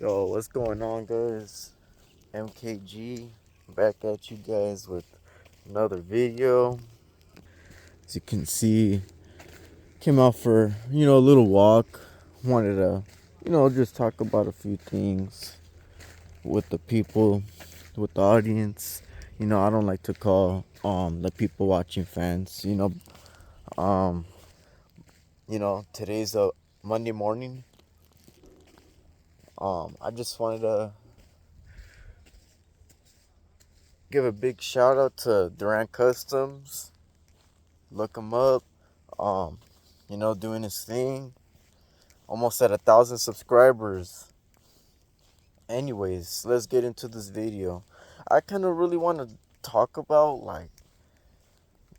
Yo, what's going on, guys? MKG back at you guys with another video. As you can see, came out for a little walk. Wanted to just talk about a few things with the people, with the audience. I don't like to call the people watching fans. Um today's a Monday morning. I just wanted to give a big shout out to Durant Customs. Look him up. Um, doing his thing. Almost at 1,000 subscribers. Anyways, let's get into this video. I kind of really want to talk about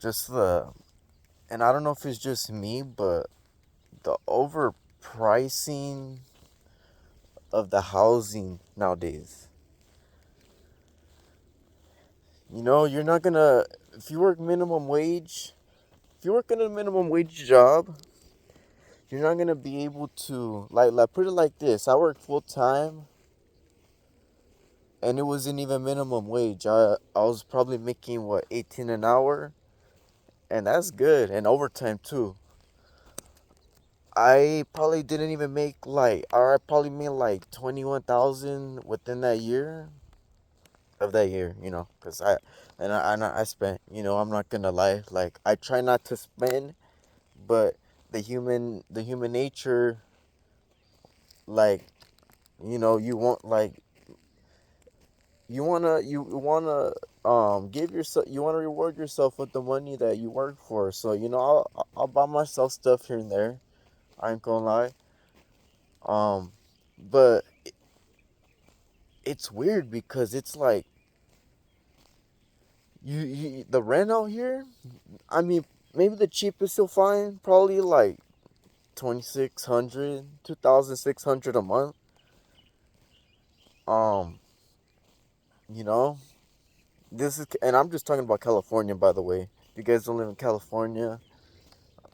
just and I don't know if it's just me, but the overpricing of the housing nowadays. You're not gonna, if you work minimum wage, if you work in a minimum wage job, you're not gonna be able to put it like this. I work full time and it wasn't even minimum wage. I was probably making what, 18 an hour, and that's good, and overtime too. I probably didn't even make or I probably made 21,000 within that year of that year, cuz I spent, I'm not going to lie, I try not to spend, but the human nature, like you want give yourself, you want to reward yourself with the money that you work for. So I'll buy myself stuff here and there. I ain't gonna lie. um but it's weird because it's like the rent out here, I mean, maybe the cheapest you'll find probably 2,600, 2,600 a month. um you know this is, and I'm just talking about California, by the way. If you guys don't live in California,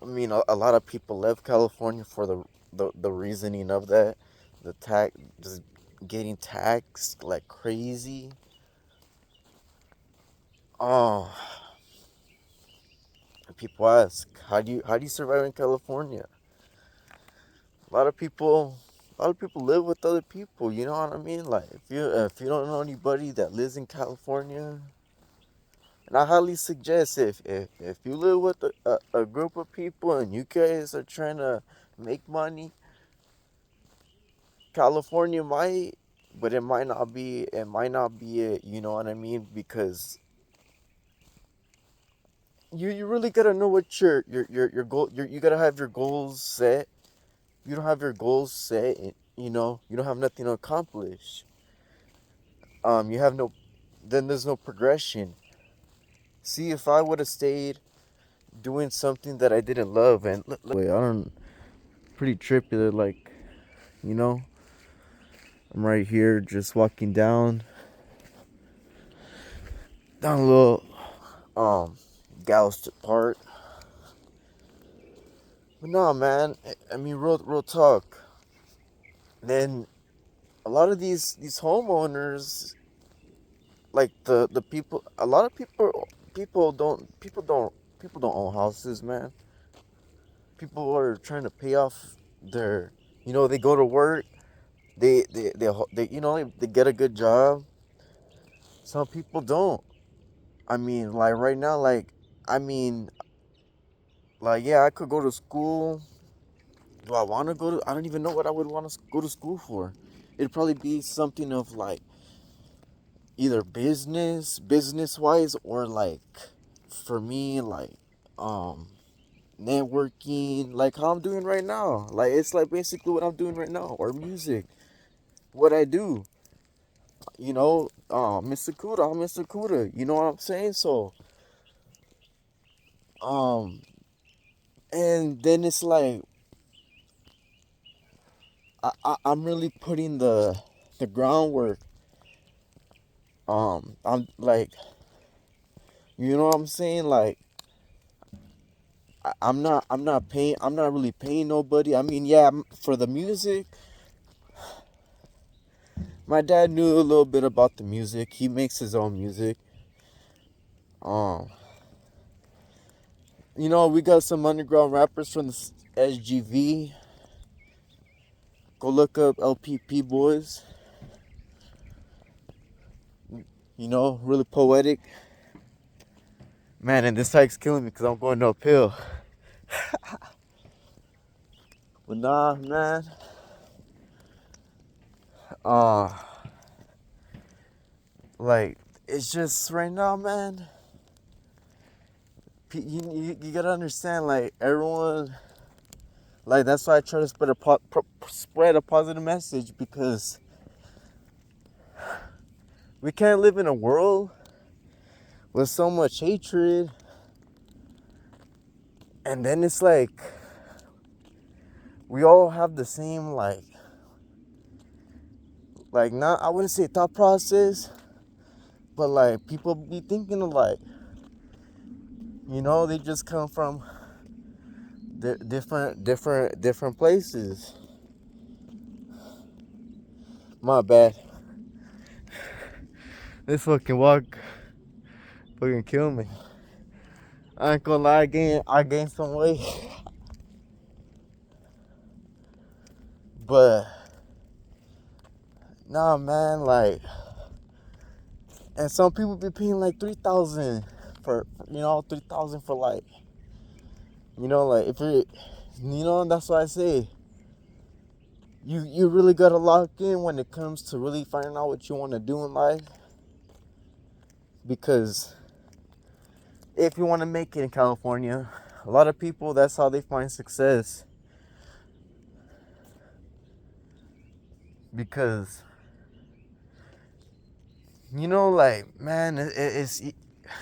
I mean, a lot of people left California for the reasoning of that, the tax, just getting taxed like crazy. Oh, people ask, how do you survive in California? A lot of people, live with other people. You know what I mean? Like if you don't know anybody that lives in California, and I highly suggest, if you live with a group of people and you guys are trying to make money, California might, but it might not be. It might not be it. You know what I mean? Because you really gotta know what your goal. You gotta have your goals set. You don't have your goals set, and you don't have nothing to accomplish. You have no. Then there's no progression. See, if I would have stayed doing something that I didn't love, and wait, I don't. Pretty trippy. You know, I'm right here, just walking down a little um Galveston Park. But no, man. I mean, real talk. Then a lot of these homeowners, like the people, a lot of people don't own houses, man. People are trying to pay off their, they go to work, they they get a good job. Some people don't. I mean, right now, I mean, yeah, I could go to school. Do I want to go to? I don't even know what I would want to go to school for. It'd probably be something of either business wise, or for me, um networking, like how I'm doing right now. It's basically what I'm doing right now, or music. What I do, Mr. Kuda, I'm Mr. Kuda. You know what I'm saying? So, um, and then it's I'm really putting the groundwork. I'm you know what I'm saying? I'm not really paying nobody. I mean, yeah, for the music, My dad knew a little bit about the music. He makes his own music. Um, we got some underground rappers from the SGV. Go look up LPP Boys. Really poetic. Man, and this hike's killing me because I'm going uphill. But nah, man. Uh, like, it's just right now, man. You gotta understand, like, everyone. Like, that's why I try to spread a positive message, because we can't live in a world with so much hatred. And then it's like, we all have the same, not, I wouldn't say thought process, but like, people be thinking alike. They just come from different places. My bad. This fucking walk fucking kill me. I ain't gonna lie, I gained some weight. But nah, man, like, and some people be paying like 3,000 for, 3,000 for, like, like, if you're, that's why I say, you really gotta lock in when it comes to really finding out what you want to do in life. Because if you want to make it in California, a lot of people, that's how they find success. Because, like, man, it's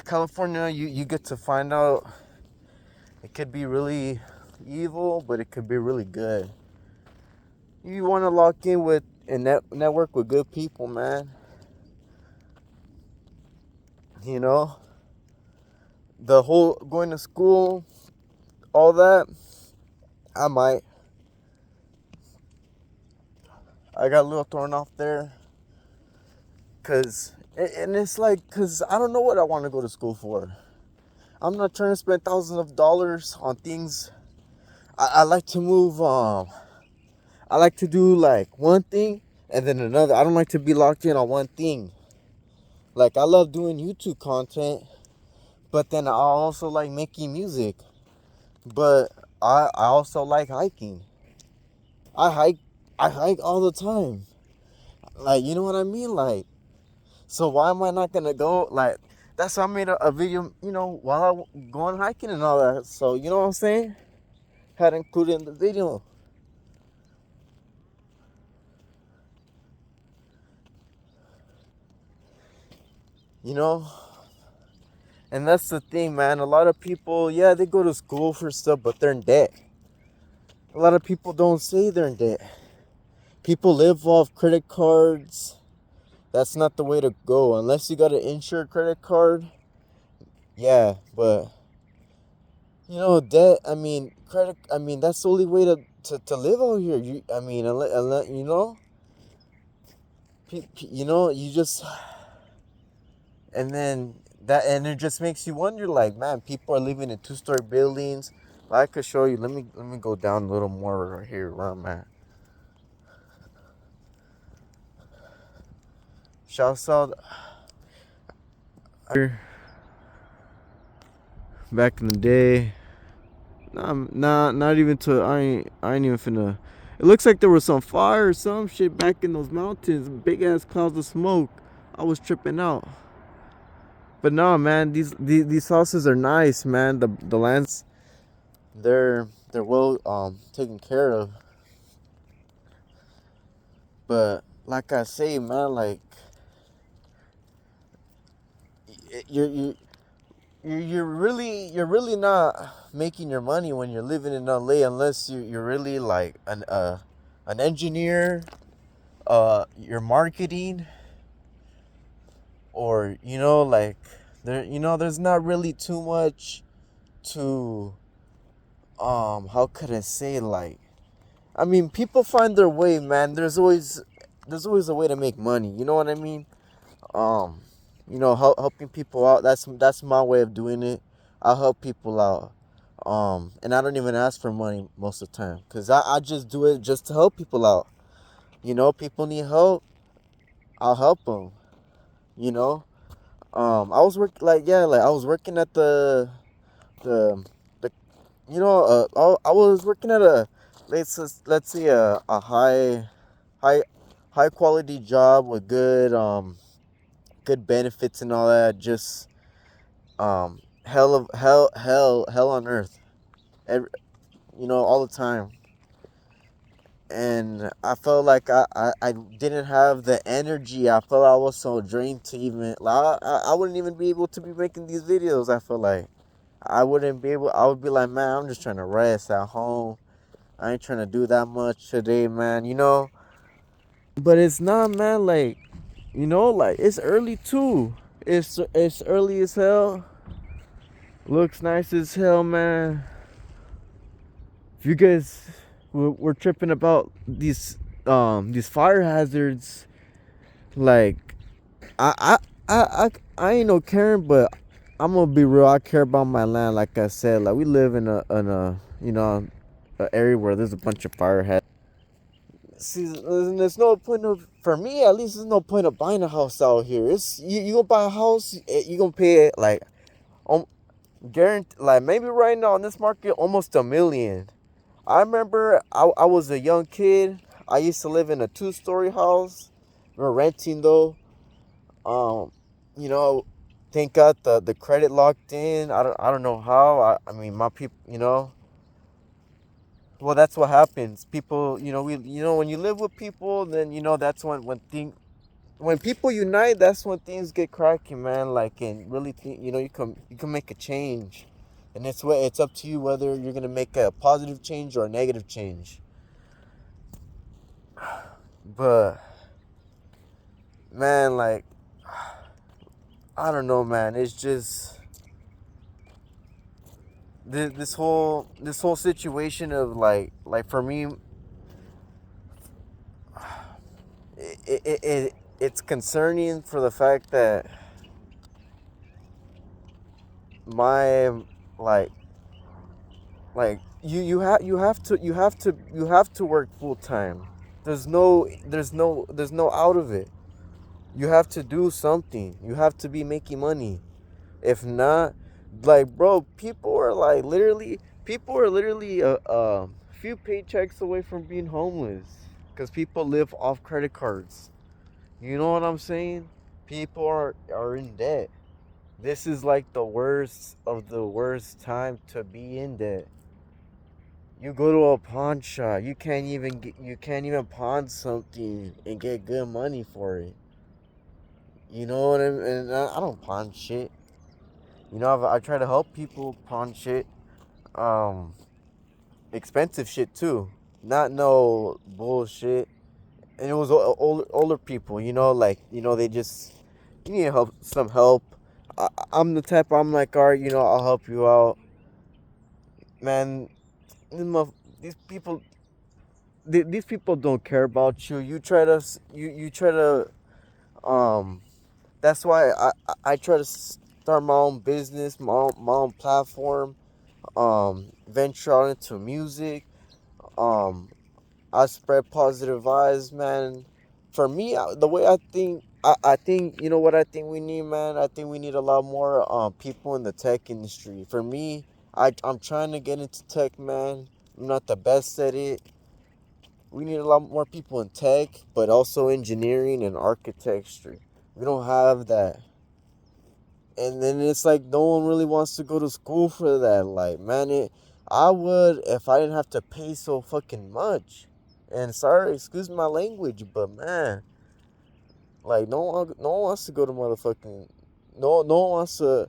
California, you get to find out, it could be really evil, but it could be really good. You want to lock in with and network with good people, man. The whole going to school, all that, I got a little thrown off there. And it's like, because I don't know what I want to go to school for. I'm not trying to spend thousands of dollars on things. I like to move, I like to do like one thing and then another. I don't like to be locked in on one thing. Like, I love doing YouTube content, but then I also like making music. But I also like hiking. I hike I hike all the time. Like, you know what I mean? Like, so why am I not gonna go? Like, that's why I made a video, while I going hiking and all that. So, you know what I'm saying? Had included in the video. You know? And that's the thing, man. A lot of people, yeah, they go to school for stuff, but they're in debt. A lot of people don't say they're in debt. People live off credit cards. That's not the way to go. Unless you got an insured credit card. Yeah, but debt, that's the only way to live out here. Unless, you just, and then and it just makes you wonder, like, man, people are living in 2-story buildings. I could show you. Let me go down a little more right here where I'm at. Shouts out back in the day. Nah, not even to. I ain't even finna. It looks like there was some fire or some shit back in those mountains. Big ass clouds of smoke. I was tripping out. But no, man, these houses are nice, man. The lands, they're well taken care of. But like I say, man, like, you're really not making your money when you're living in LA, unless you're really like an engineer, you're marketing, or like, there's not really too much to, how could I say, like, I mean, people find their way, man. There's always, there's always a way to make money. You know what I mean? Um, helping people out. That's my way of doing it. I help people out. And I don't even ask for money most of the time, cause I just do it just to help people out. People need help. I'll help them. You know. I was I was working at the the I was working at a let's say a high high quality job with good benefits and all that. Just hell on earth, every, all the time. And I felt like I didn't have the energy. I felt I was so drained to even like I wouldn't even be able to be making these videos. I feel like I wouldn't be able. I would be like, man, I'm just trying to rest at home. I ain't trying to do that much today, man. But it's not, man. Like, like it's early too. It's early as hell. Looks nice as hell, man. If you guys were tripping about these fire hazards, like I I ain't no caring, but I'm gonna be real. I care about my land. Like I said, like we live in a an area where there's a bunch of fire hazards. See, there's no point of, for me at least, there's no point of buying a house out here. It's you gonna buy a house, you gonna pay it like um guarantee, like maybe right now in this market almost $1 million. I remember I was a young kid. I used to live in a 2-story house. We were renting though. Um, you know, thank God the credit locked in. I don't know how. I mean my people. Well, that's what happens. People, when you live with people, then that's when people unite. That's when things get cracking, man. Like, and really think, you can make a change, and it's up to you whether you're gonna make a positive change or a negative change. But man, like, I don't know, man. It's just this whole situation of like for me, it's concerning for the fact that my like you have to work full time. There's no out of it. You have to do something. You have to be making money. If not, like, bro, people are literally a few paychecks away from being homeless because people live off credit cards. You know what I'm saying? People are in debt. This is like the worst of the worst time to be in debt. You go to a pawn shop, you can't even pawn something and get good money for it. You know what I mean? And I don't pawn shit. I try to help people pawn shit. Um, Expensive shit too. Not no bullshit. And it was older people. They just you need some help. I'm the type. I'm like, all right, I'll help you out, man. These people, these people don't care about you. You try to um. That's why I try to start my own business, my own platform. Venture out into music. Um, I spread positive vibes, man. For me, the way I think, what I think we need, man. I think we need a lot more people in the tech industry. For me, I'm trying to get into tech, man. I'm not the best at it. We need a lot more people in tech, but also engineering and architecture. We don't have that. And then it's like no one really wants to go to school for that. Like, man, I would if I didn't have to pay so fucking much. And sorry, excuse my language, but man, like no one wants to go to motherfucking, no one wants to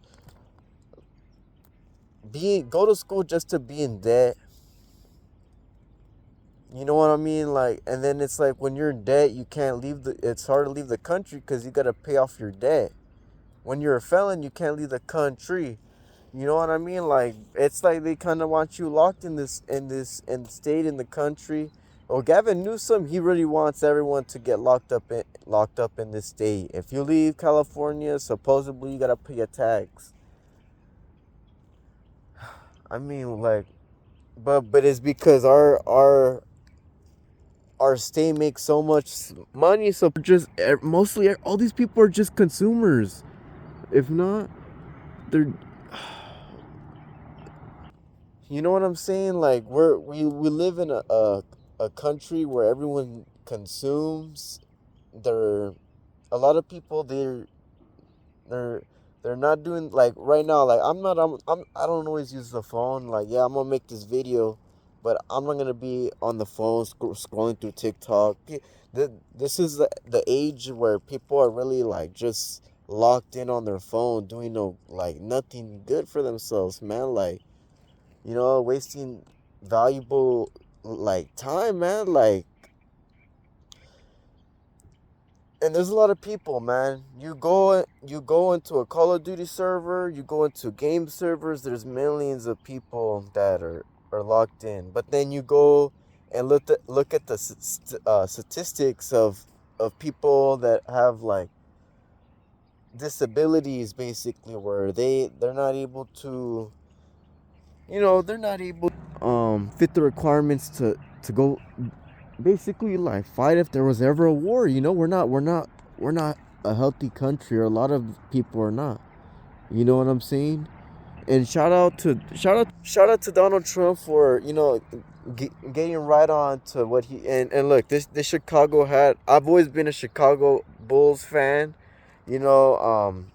go to school just to be in debt. You know what I mean? Like, and then it's like when you're in debt, you can't leave it's hard to leave the country because you gotta pay off your debt. When you're a felon, you can't leave the country. You know what I mean? Like, it's like they kind of want you locked in this in the state, in the country, Well, Gavin Newsom, he really wants everyone to get locked up in this state. If you leave California, supposedly you gotta pay a tax. I mean, like, but it's because our state makes so much money, so just mostly all these people are just consumers. If not, they're, you know what I'm saying? Like we live in a country where everyone consumes. There, a lot of people they're they're not doing like right now. Like I don't always use the phone. Like yeah, I'm gonna make this video, but I'm not gonna be on the phone scrolling through TikTok. This is the age where people are really like just locked in on their phone, doing no like nothing good for themselves, man. Like wasting valuable like time, man. Like, and there's a lot of people, man. You go into a Call of Duty server, you go into game servers. There's millions of people that are locked in. But then you go and look at the statistics of people that have like disabilities, basically, where they're not able to, they're not able fit the requirements to go basically like fight if there was ever a war. We're not a healthy country, or a lot of people are not. You know what I'm saying? And shout out to Donald Trump for getting right on to what he and look, this Chicago hat. I've always been a Chicago Bulls fan. You know,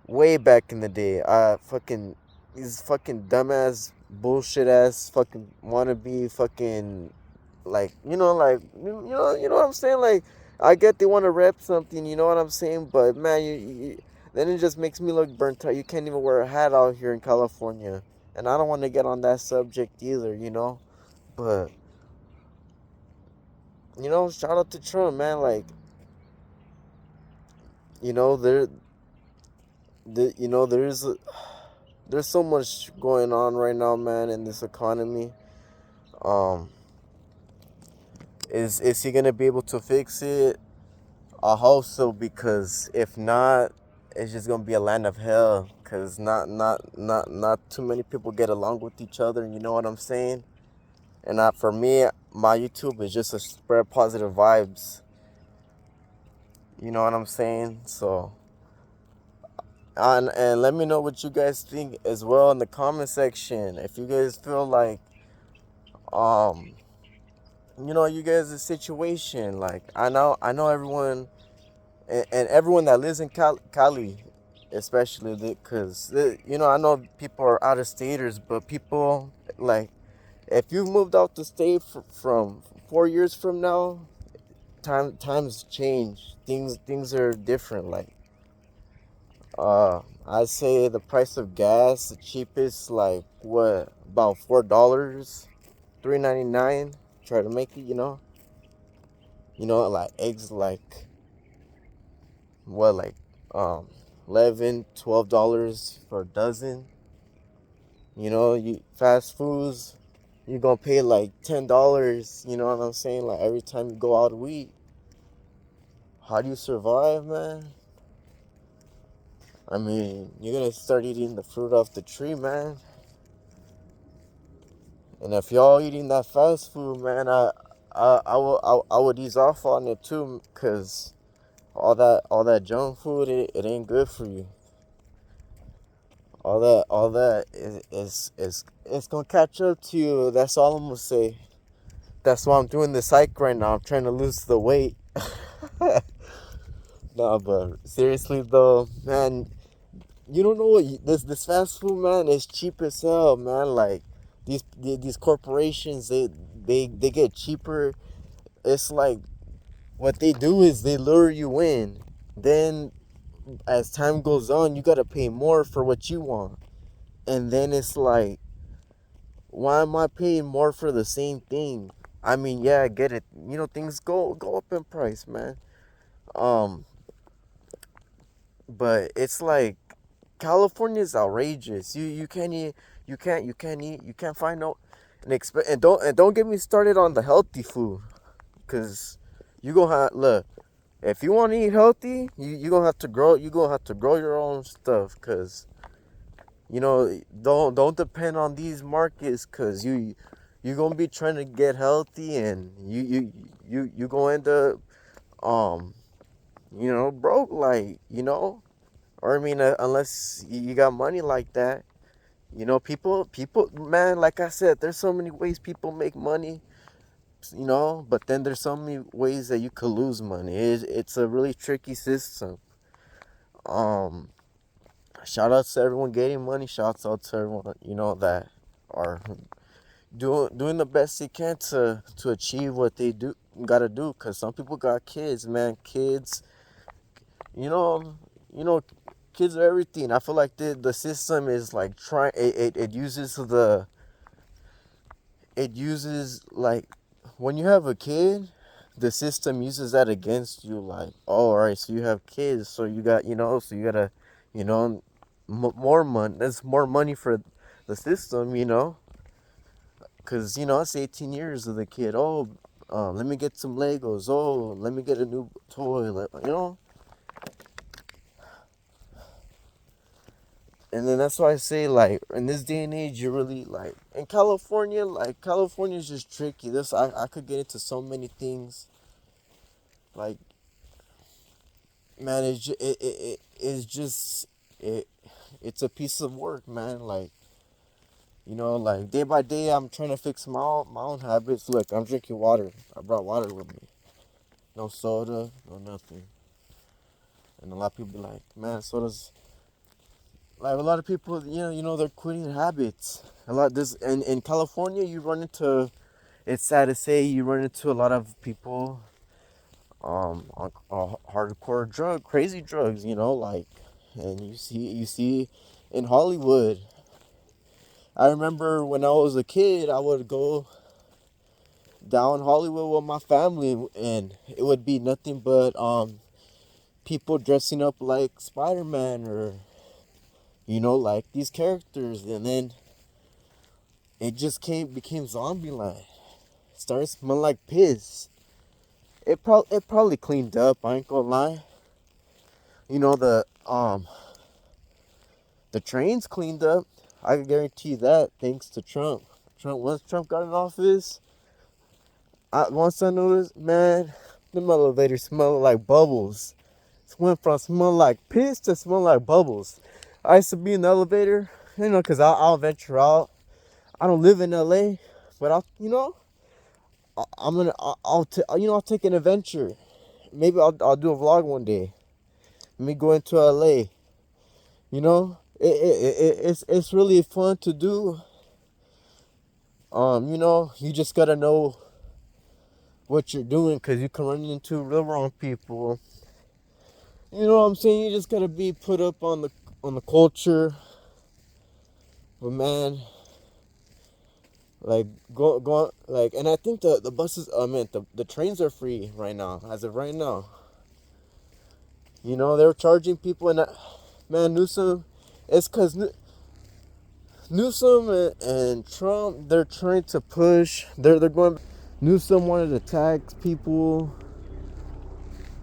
way back in the day. I fucking these fucking dumbass bullshit ass fucking wannabe fucking like you know what I'm saying. Like I get they want to rep something, you know what I'm saying, but man, then it just makes me look burnt out. You can't even wear a hat out here in California, and I don't want to get on that subject either, but shout out to Trump, man. Like you know there there's so much going on right now, man, in this economy. um is he gonna be able to fix it? I hope so, because if not, it's just gonna be a land of hell. Cause not too many people get along with each other. You know what I'm saying? And for me, my YouTube is just to spread positive vibes. You know what I'm saying? So, and let me know what you guys think as well in the comment section. If you guys feel like um you guys' situation, like I know everyone, and everyone that lives in Cali, especially because I know people are out of staters, but people like if you've moved out the state from 4 years from now, times change. Things are different. Like I'd say the price of gas, the cheapest, like what, about $4, 3.99. Try to make it, like eggs, like what, like um 11, $12 for a dozen. You fast foods, you're gonna pay like $10. You know what I'm saying? Like every time you go out to eat. How do you survive, man? I mean, you're gonna start eating the fruit off the tree, man. And if y'all eating that fast food, man, I would ease off on it too, cause all that junk food, it ain't good for you. All that is it's gonna catch up to you. That's all I'm gonna say. That's why I'm doing this hike right now. I'm trying to lose the weight. Nah, but seriously though, man, you don't know what this fast food, man, is cheap as hell, man. Like these corporations, they get cheaper. It's like what they do is they lure you in. Then as time goes on, you gotta pay more for what you want, and then it's like, why am I paying more for the same thing? I mean, yeah, I get it. Things go up in price, man. Um, but it's like California is outrageous. You can't eat. You can't find no. And don't get me started on the healthy food, cause you gonna have look. If you want to eat healthy, you gonna have to grow. You gonna have to grow your own stuff, cause don't depend on these markets, cause you gonna be trying to get healthy, and you gonna end up um broke, like, or I mean, unless you got money like that. People, man, like I said, there's so many ways people make money, but then there's so many ways that you could lose money. It's a really tricky system. Um, Shout out to everyone getting money. Shouts out to everyone, that are doing the best they can to achieve what they gotta do. Cause some people got kids, man. Kids, you know, you know, kids are everything. I feel like the system is like trying. It uses like when you have a kid, the system uses that against you. Like, oh, all right, so you have kids, so you gotta, more money. That's more money for the system, because it's 18 years of the kid. Oh, let me get some Legos. Oh, let me get a new toy. And then that's why I say, like, in this day and age, you really, like, in California, like, California is just tricky. I could get into so many things. Like, man, it's just, it, it's a piece of work, man. Like, like, day by day, I'm trying to fix my own habits. Look, I'm drinking water. I brought water with me. No soda, no nothing. And a lot of people be like, man, soda's, like, a lot of people, they're quitting habits. A lot this and in California, you run into. It's sad to say, you run into a lot of people, on hardcore crazy drugs, like, and you see in Hollywood. I remember when I was a kid, I would go down Hollywood with my family, and it would be nothing but people dressing up like Spider-Man, or like these characters, and then it just became Zombieland. Started smelling like piss. It probably cleaned up. I ain't gonna lie. You know the trains cleaned up. I can guarantee that, thanks to Trump. Once Trump got in office, once I noticed, man, them elevators smell like bubbles. It went from smelling like piss to smelling like bubbles. I used to be in the elevator, cause I'll venture out. I don't live in LA, but I'll take an adventure. Maybe I'll do a vlog one day. Me going to LA. It's really fun to do. You just gotta know what you're doing, because you can run into real wrong people. You know what I'm saying? You just gotta be put up on the culture. But man, like, go like, and I think the buses, I mean, the trains are free right now, as of right now. They're charging people, and man, Newsom, it's because Newsom and Trump, they're trying to push. They're going. Newsom wanted to tax people.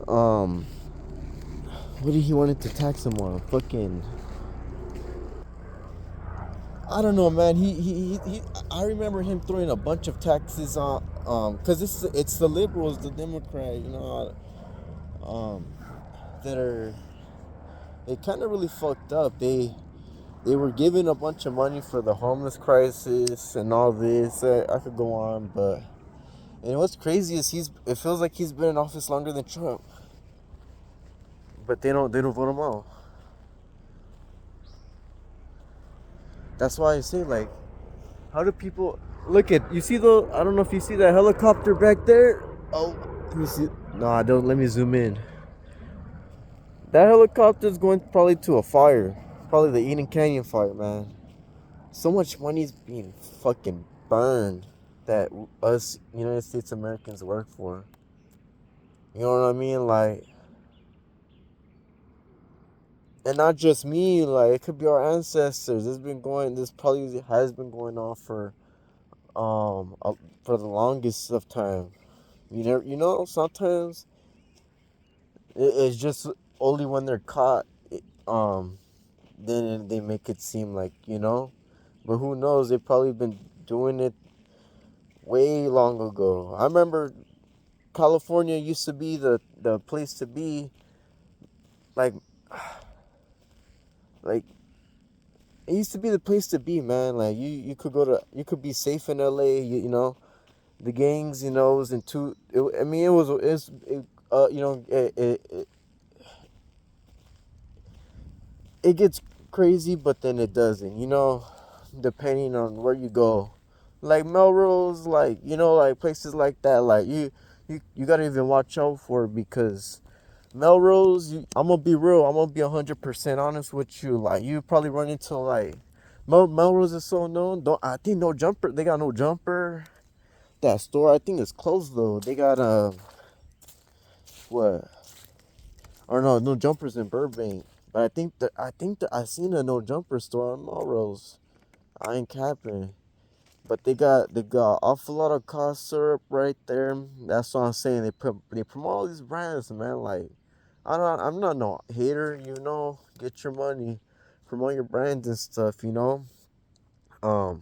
Um, what did he wanted to tax them on? Fucking, I don't know, man. I remember him throwing a bunch of taxes on. Cause it's the liberals, the Democrat, um, that are. They kind of really fucked up. They were giving a bunch of money for the homeless crisis and all this. I could go on, but. And what's crazy is it feels like he's been in office longer than Trump. But they don't vote him out. That's why I say, like, how do people look at, you see, though, I don't know if you see that helicopter back there. Oh, let me see. Nah, don't let me zoom in. That helicopter is going probably to a fire. Probably the Eden Canyon fire, man. So much money's being fucking burned that us United States Americans work for. You know what I mean? Like, and not just me, like, it could be our ancestors. This probably has been going on for uh, for the longest of time. Sometimes it's just only when they're caught, then they make it seem like, but who knows? They've probably been doing it way long ago. I remember California used to be the place to be, like like it used to be the place to be, man. Like you could be safe in LA, the gangs, was into it, I mean it gets crazy, but then it doesn't, depending on where you go. Like Melrose, like, like places like that, like you gotta even watch out for it, because Melrose, I'm gonna be real, I'm gonna be 100% honest with you. Like, you probably run into, like, Melrose is so known. Don't I think No Jumper, they got No Jumper. That store, I think, is closed though. They got what? Or no, No Jumpers in Burbank. But I think that I seen a No Jumper store on Melrose. I ain't capping. But they got awful lot of cough syrup right there. That's what I'm saying. They promote all these brands, man. Like, I'm not no hater, Get your money, promote your brands and stuff, Um,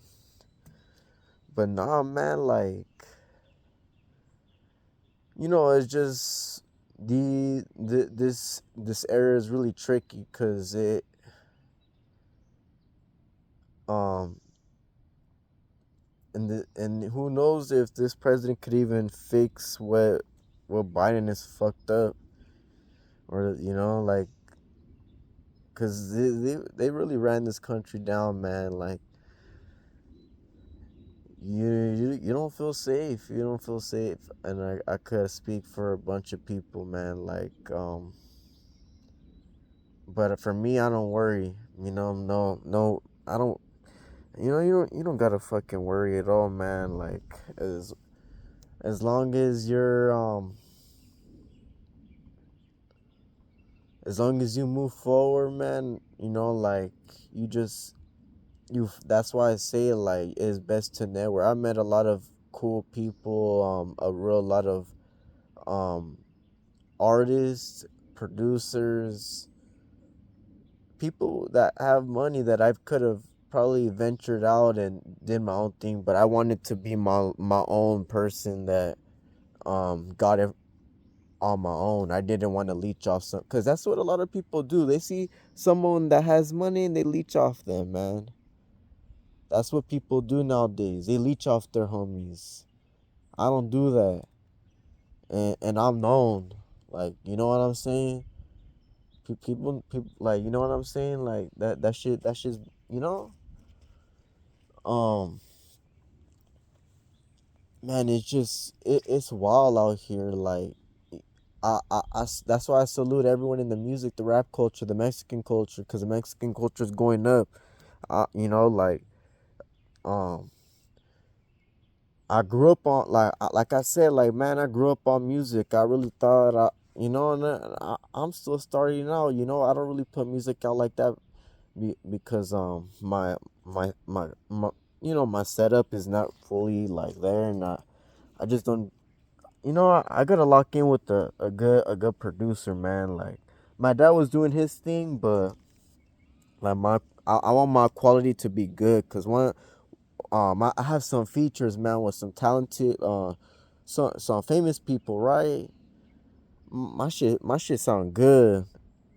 but nah, man. Like, it's just this area is really tricky, because um and who knows if this president could even fix what Biden is fucked up, or like, because they really ran this country down, man. Like, you don't feel safe. You don't feel safe. And I could speak for a bunch of people, man. Like, but for me, I don't worry. No, no, I don't. You don't gotta fucking worry at all, man. Like, as long as as long as you move forward, man. Like, you just that's why I say, like, it's best to network. I met a lot of cool people, a real lot of um artists, producers, people that have money that I could have probably ventured out and did my own thing, but I wanted to be my own person that got it on my own. I didn't want to leech off some, because that's what a lot of people do. They see someone that has money and they leech off them, man. That's what people do nowadays. They leech off their homies. I don't do that. And I'm known. Like, you know what I'm saying? People, like, you know what I'm saying? Like, that shit's, you know? Um, man, it's wild out here. Like, that's why I salute everyone in the music, the rap culture, the Mexican culture, because the Mexican culture is going up. Like, um, I grew up on, like I said, like, man, I grew up on music. I really thought and I'm still starting out. I don't really put music out like that, because my my setup is not fully like there, and I just don't. I gotta lock in with a good producer, man. Like, my dad was doing his thing, but like, I want my quality to be good, because I have some features, man, with some talented some famous people, right? My shit sound good.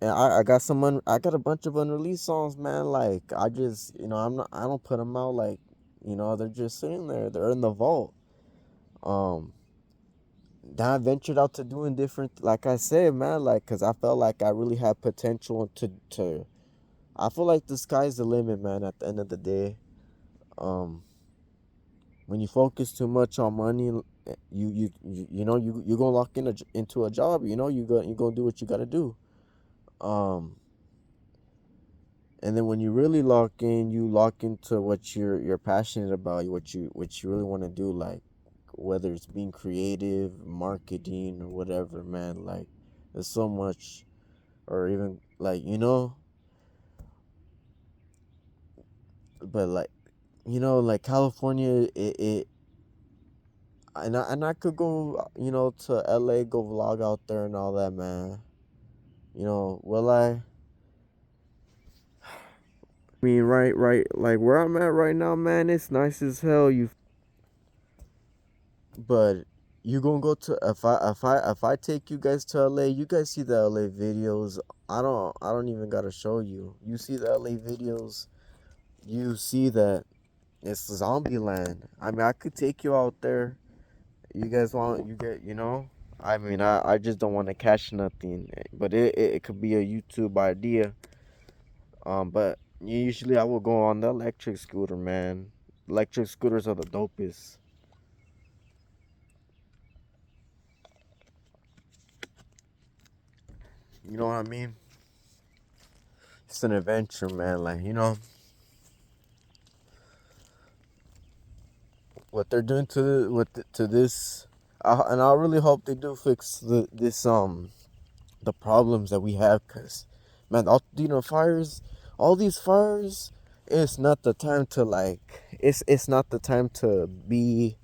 And I got a bunch of unreleased songs, man. Like, I don't put them out, like, they're just sitting there. They're in the vault. Um then I ventured out to doing different, like I said, man, like, cuz I felt like I really had potential to I feel like the sky's the limit, man, at the end of the day. Um when you focus too much on money, you gonna lock into a job. You gonna do what you gotta do. Um, and then when you really lock in, you lock into what you're passionate about, what you really want to do, like, whether it's being creative, marketing, or whatever, man. Like, there's so much, or even, like, but, like, like California, and I could go, to LA, go vlog out there and all that, man. Will I? I mean, right, like where I'm at right now, man, it's nice as hell. But you gonna go to if I take you guys to LA, you guys see the LA videos. I don't even gotta show you. You see the LA videos, you see that it's zombie land. I mean, I could take you out there. You guys want you get you know. I mean, I just don't want to catch nothing, but it could be a YouTube idea. But usually I will go on the electric scooter, man. Electric scooters are the dopest. You know what I mean? It's an adventure, man. Like, what they're doing to this, and I really hope they do fix the problems that we have, cause man, fires, all these fires. It's not the time to it's not the time to be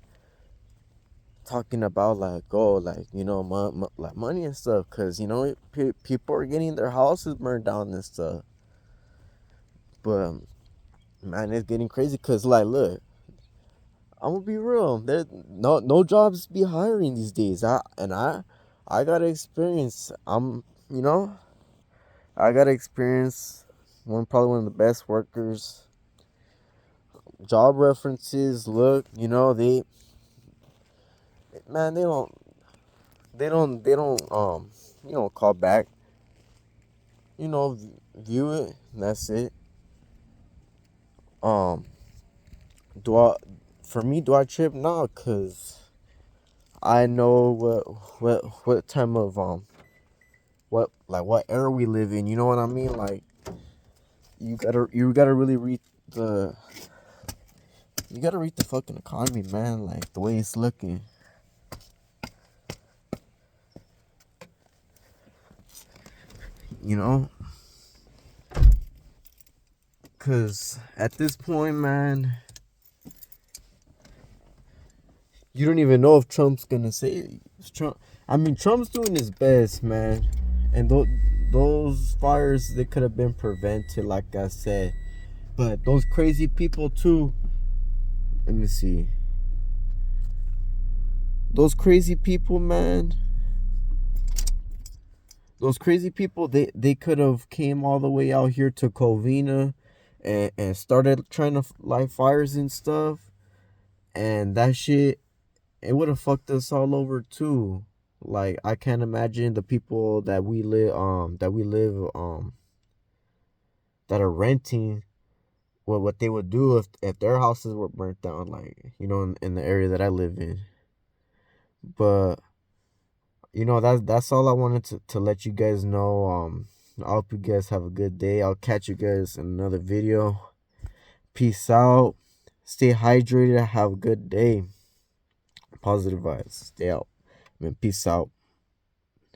talking about like, oh, like, like money and stuff, cause people are getting their houses burned down and stuff. But man, it's getting crazy, cause like, look, I'm gonna be real. There no jobs be hiring these days. I got experience. I got experience. Probably one of the best workers. Job references. Look, man, they don't call back. View it. And that's it. Um, do I? For me, do I trip? No, cause I know what time of what era we live in. You know what I mean? Like, you gotta really read the fucking economy, man. Like the way it's looking. You know, cause at this point, man, you don't even know if Trump's gonna say Trump. I mean, Trump's doing his best, man, and those fires, they could have been prevented, like I said. But those crazy people too. Let me see. Those crazy people, man. Those crazy people, they could have came all the way out here to Covina and started trying to light fires and stuff. And that shit, it would have fucked us all over too. Like, I can't imagine the people that are renting, what they would do if their houses were burnt down, like, in the area that I live in. But that's all I wanted to let you guys know. I hope you guys have a good day. I'll catch you guys in another video. Peace out. Stay hydrated. Have a good day. Positive vibes. Stay out. Man, peace out.